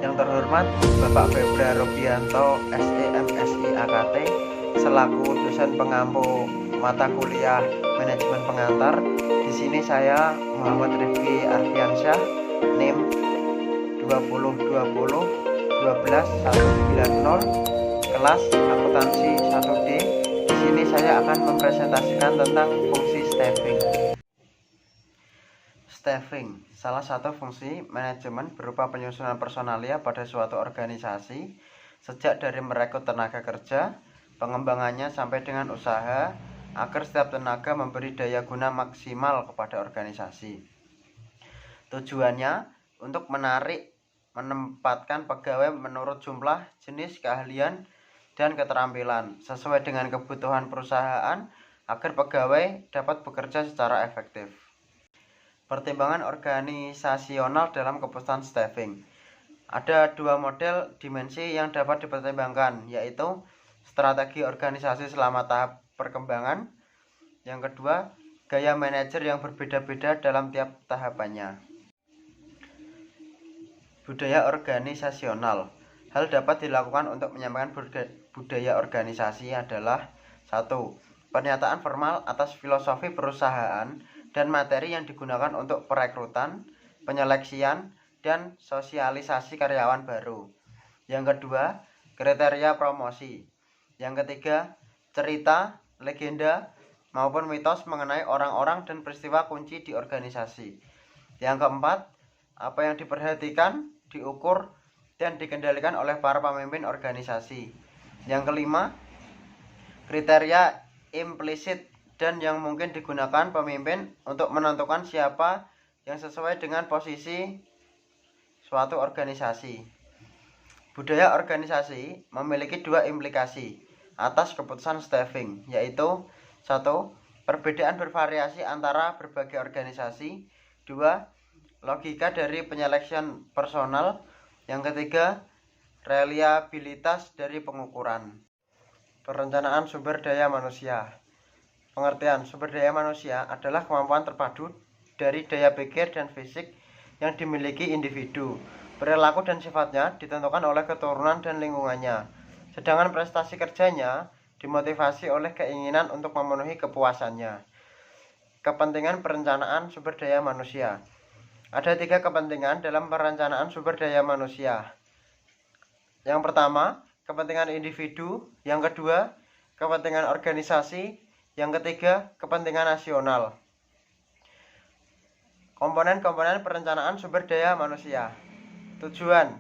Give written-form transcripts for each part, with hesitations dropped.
Yang terhormat Bapak Febra Robianto, SEMSI AKT, selaku dosen pengampu mata kuliah Manajemen Pengantar. Di sini saya Muhammad Rifki Arfiansyah, NIM 2020190, kelas akuntansi 1D. Di sini saya akan mempresentasikan tentang fungsi staffing. Staffing, salah satu fungsi manajemen berupa penyusunan personalia pada suatu organisasi, sejak dari merekrut tenaga kerja, pengembangannya sampai dengan usaha, agar setiap tenaga memberi daya guna maksimal kepada organisasi. Tujuannya untuk menempatkan pegawai menurut jumlah, jenis, keahlian, dan keterampilan sesuai dengan kebutuhan perusahaan agar pegawai dapat bekerja secara efektif. Pertimbangan organisasional dalam keputusan staffing. Ada dua model dimensi yang dapat dipertimbangkan, yaitu strategi organisasi selama tahap perkembangan. Yang kedua, gaya manajer yang berbeda-beda dalam tiap tahapannya. Budaya organisasional. Hal dapat dilakukan untuk menyampaikan budaya organisasi adalah 1. Pernyataan formal atas filosofi perusahaan dan materi yang digunakan untuk perekrutan, penyeleksian, dan sosialisasi karyawan baru. Yang kedua, kriteria promosi. Yang ketiga, cerita, legenda, maupun mitos mengenai orang-orang dan peristiwa kunci di organisasi. Yang keempat, apa yang diperhatikan, diukur, dan dikendalikan oleh para pemimpin organisasi. Yang kelima, kriteria implisit dan yang mungkin digunakan pemimpin untuk menentukan siapa yang sesuai dengan posisi suatu organisasi. Budaya organisasi memiliki dua implikasi atas keputusan staffing, yaitu 1. Perbedaan bervariasi antara berbagai organisasi. 2. Logika dari penyeleksian personal. Yang ketiga, reliabilitas dari pengukuran. Perencanaan sumber daya manusia. Pengertian sumber daya manusia adalah kemampuan terpadu dari daya pikir dan fisik yang dimiliki individu. Perilaku dan sifatnya ditentukan oleh keturunan dan lingkungannya. Sedangkan prestasi kerjanya dimotivasi oleh keinginan untuk memenuhi kepuasannya. Kepentingan perencanaan sumber daya manusia. Ada 3 kepentingan dalam perencanaan sumber daya manusia. Yang pertama, kepentingan individu. Yang kedua, kepentingan organisasi. Yang ketiga, kepentingan nasional. Komponen-komponen perencanaan sumber daya manusia. Tujuan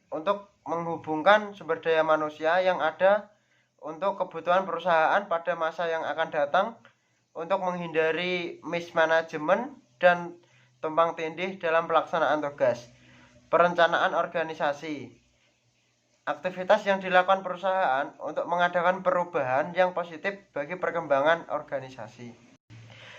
untuk menghubungkan sumber daya manusia yang ada untuk kebutuhan perusahaan pada masa yang akan datang, untuk menghindari mismanagement dan tumpang tindih dalam pelaksanaan tugas. Perencanaan organisasi. Aktivitas yang dilakukan perusahaan untuk mengadakan perubahan yang positif bagi perkembangan organisasi.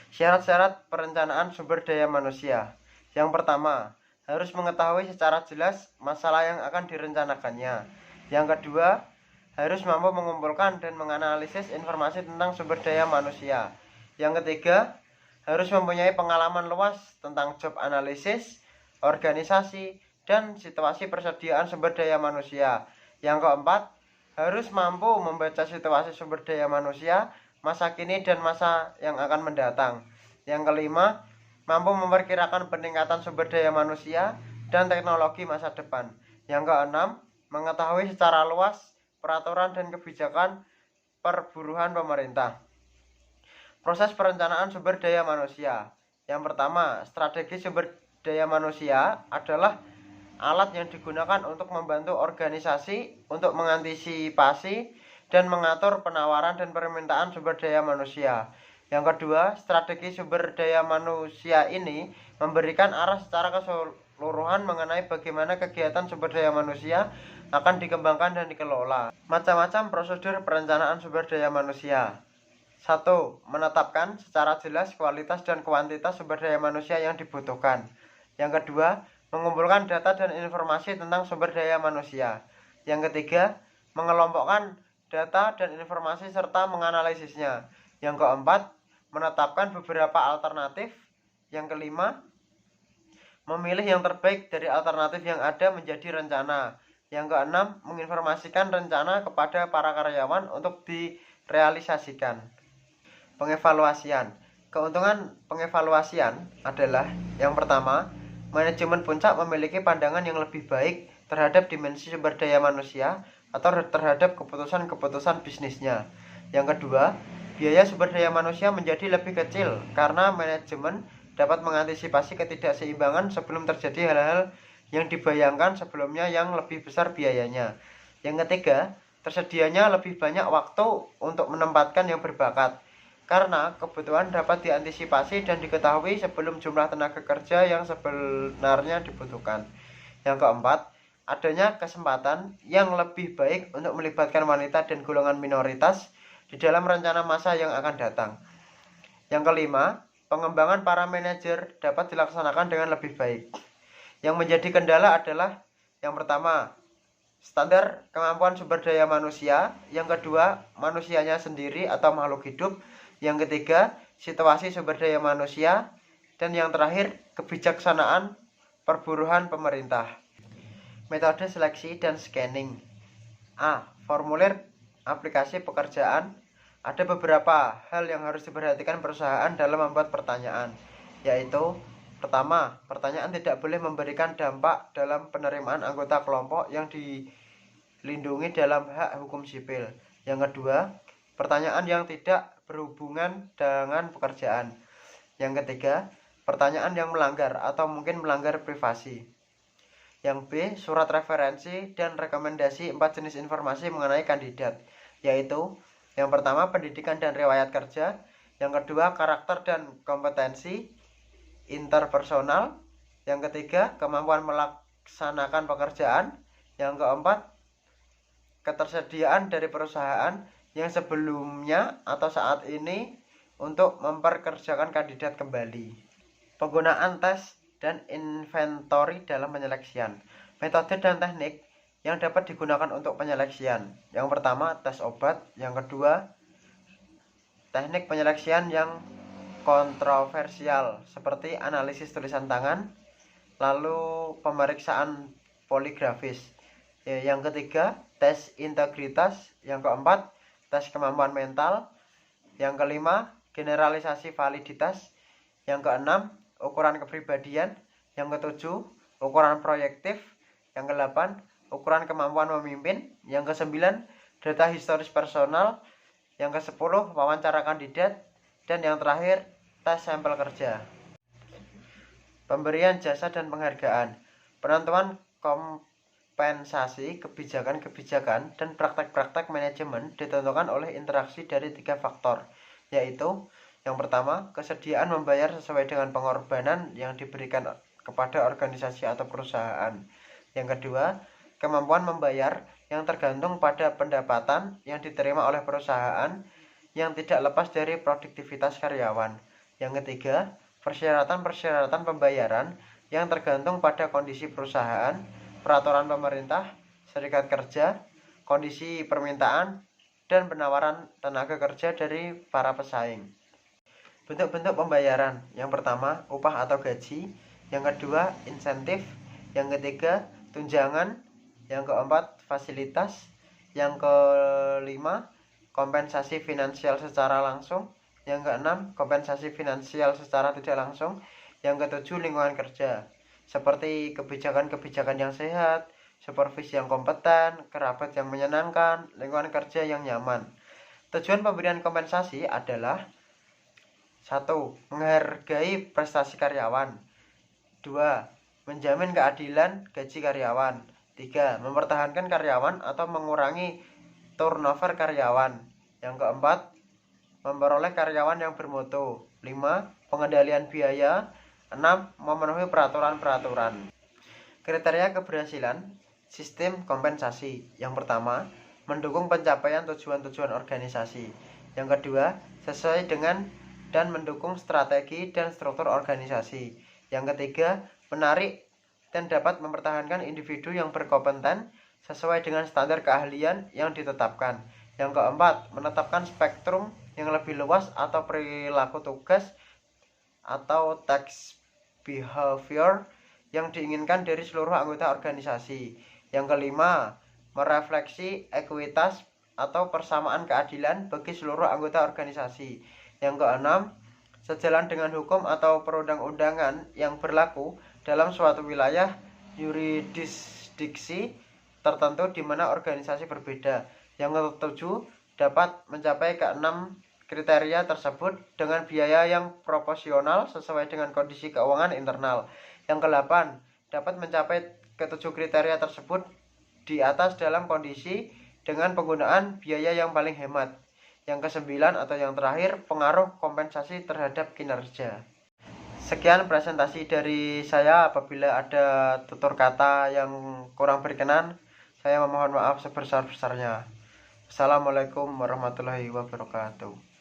Syarat-syarat perencanaan sumber daya manusia. Yang pertama, harus mengetahui secara jelas masalah yang akan direncanakannya. Yang kedua, harus mampu mengumpulkan dan menganalisis informasi tentang sumber daya manusia. Yang ketiga, harus mempunyai pengalaman luas tentang job analisis, organisasi, dan situasi persediaan sumber daya manusia. Yang keempat, harus mampu membaca situasi sumber daya manusia masa kini dan masa yang akan mendatang. Yang kelima, mampu memperkirakan peningkatan sumber daya manusia dan teknologi masa depan. Yang keenam, mengetahui secara luas peraturan dan kebijakan perburuhan pemerintah. Proses perencanaan sumber daya manusia. Yang pertama, strategi sumber daya manusia adalah alat yang digunakan untuk membantu organisasi untuk mengantisipasi dan mengatur penawaran dan permintaan sumber daya manusia. Yang kedua, strategi sumber daya manusia ini memberikan arah secara keseluruhan mengenai bagaimana kegiatan sumber daya manusia akan dikembangkan dan dikelola. Macam-macam prosedur perencanaan sumber daya manusia. 1. Menetapkan secara jelas kualitas dan kuantitas sumber daya manusia yang dibutuhkan. Yang kedua, mengumpulkan data dan informasi tentang sumber daya manusia. Yang ketiga, mengelompokkan data dan informasi serta menganalisisnya. Yang keempat, menetapkan beberapa alternatif. Yang kelima, memilih yang terbaik dari alternatif yang ada menjadi rencana. Yang keenam, menginformasikan rencana kepada para karyawan untuk direalisasikan. Pengevaluasian. Keuntungan pengevaluasian adalah yang pertama, manajemen puncak memiliki pandangan yang lebih baik terhadap dimensi sumber daya manusia atau terhadap keputusan-keputusan bisnisnya. Yang kedua, biaya sumber daya manusia menjadi lebih kecil karena manajemen dapat mengantisipasi ketidakseimbangan sebelum terjadi hal-hal yang dibayangkan sebelumnya yang lebih besar biayanya. Yang ketiga, tersedianya lebih banyak waktu untuk menempatkan yang berbakat karena kebutuhan dapat diantisipasi dan diketahui sebelum jumlah tenaga kerja yang sebenarnya dibutuhkan. Yang keempat, adanya kesempatan yang lebih baik untuk melibatkan wanita dan golongan minoritas di dalam rencana masa yang akan datang. Yang kelima, pengembangan para manajer dapat dilaksanakan dengan lebih baik. Yang menjadi kendala adalah yang pertama, standar kemampuan sumber daya manusia. Yang kedua, manusianya sendiri atau makhluk hidup. Yang ketiga, situasi sumber daya manusia. Dan yang terakhir, kebijaksanaan perburuhan pemerintah. Metode seleksi dan scanning. A. Formulir aplikasi pekerjaan. Ada beberapa hal yang harus diperhatikan perusahaan dalam membuat pertanyaan, yaitu pertama, pertanyaan tidak boleh memberikan dampak dalam penerimaan anggota kelompok yang dilindungi dalam hak hukum sipil. Yang kedua, pertanyaan yang tidak berhubungan dengan pekerjaan. Yang ketiga, pertanyaan yang melanggar atau mungkin melanggar privasi. Yang B, surat referensi dan rekomendasi 4 jenis informasi mengenai kandidat, yaitu yang pertama, pendidikan dan riwayat kerja. Yang kedua, karakter dan kompetensi interpersonal. Yang ketiga, kemampuan melaksanakan pekerjaan. Yang keempat, ketersediaan dari perusahaan yang sebelumnya atau saat ini untuk memperkerjakan kandidat kembali. Penggunaan tes dan inventory dalam penyeleksian. Metode dan teknik yang dapat digunakan untuk penyeleksian. Yang pertama, tes obat. Yang kedua, teknik penyeleksian yang kontroversial seperti analisis tulisan tangan, lalu pemeriksaan poligrafis. Yang ketiga, tes integritas. Yang keempat, tes kemampuan mental. Yang kelima, generalisasi validitas. Yang keenam, ukuran kepribadian. Yang ketujuh, ukuran proyektif. Yang kedelapan, ukuran kemampuan memimpin. Yang kesembilan, data historis personal. Yang kesepuluh, wawancara kandidat. Dan yang terakhir, tes sampel kerja. Pemberian jasa dan penghargaan. Penentuan kompensasi, kebijakan-kebijakan, dan praktek-praktek manajemen ditentukan oleh interaksi dari 3 faktor, yaitu yang pertama, kesediaan membayar sesuai dengan pengorbanan yang diberikan kepada organisasi atau perusahaan. Yang kedua, kemampuan membayar yang tergantung pada pendapatan yang diterima oleh perusahaan yang tidak lepas dari produktivitas karyawan. Yang ketiga, persyaratan-persyaratan pembayaran yang tergantung pada kondisi perusahaan, peraturan pemerintah, serikat kerja, kondisi permintaan, dan penawaran tenaga kerja dari para pesaing. Bentuk-bentuk pembayaran. Yang pertama, upah atau gaji. Yang kedua, insentif. Yang ketiga, tunjangan. Yang keempat, fasilitas. Yang kelima, kompensasi finansial secara langsung. Yang keenam, kompensasi finansial secara tidak langsung. Yang ketujuh, lingkungan kerja, seperti kebijakan-kebijakan yang sehat, supervisi yang kompeten, kerabat yang menyenangkan, lingkungan kerja yang nyaman. Tujuan pemberian kompensasi adalah 1. Menghargai prestasi karyawan. 2. Menjamin keadilan gaji karyawan. 3. Mempertahankan karyawan atau mengurangi turnover karyawan. Yang keempat, memperoleh karyawan yang bermutu. 5. Pengendalian biaya. 6. Memenuhi peraturan-peraturan. Kriteria keberhasilan sistem kompensasi. Yang pertama, mendukung pencapaian tujuan-tujuan organisasi. Yang kedua, sesuai dengan dan mendukung strategi dan struktur organisasi. Yang ketiga, menarik dan dapat mempertahankan individu yang berkompeten sesuai dengan standar keahlian yang ditetapkan. Yang keempat, menetapkan spektrum yang lebih luas atau perilaku tugas atau task behavior yang diinginkan dari seluruh anggota organisasi. Yang kelima, merefleksi ekuitas atau persamaan keadilan bagi seluruh anggota organisasi. Yang keenam, sejalan dengan hukum atau perundang-undangan yang berlaku dalam suatu wilayah yurisdiksi tertentu di mana organisasi berbeda. Yang ketujuh, dapat mencapai keenam kriteria tersebut dengan biaya yang proporsional sesuai dengan kondisi keuangan internal. Yang kedelapan, dapat mencapai ketujuh kriteria tersebut di atas dalam kondisi dengan penggunaan biaya yang paling hemat. Yang kesembilan atau yang terakhir, pengaruh kompensasi terhadap kinerja. Sekian presentasi dari saya. Apabila ada tutur kata yang kurang berkenan, saya memohon maaf sebesar-besarnya. Assalamualaikum warahmatullahi wabarakatuh.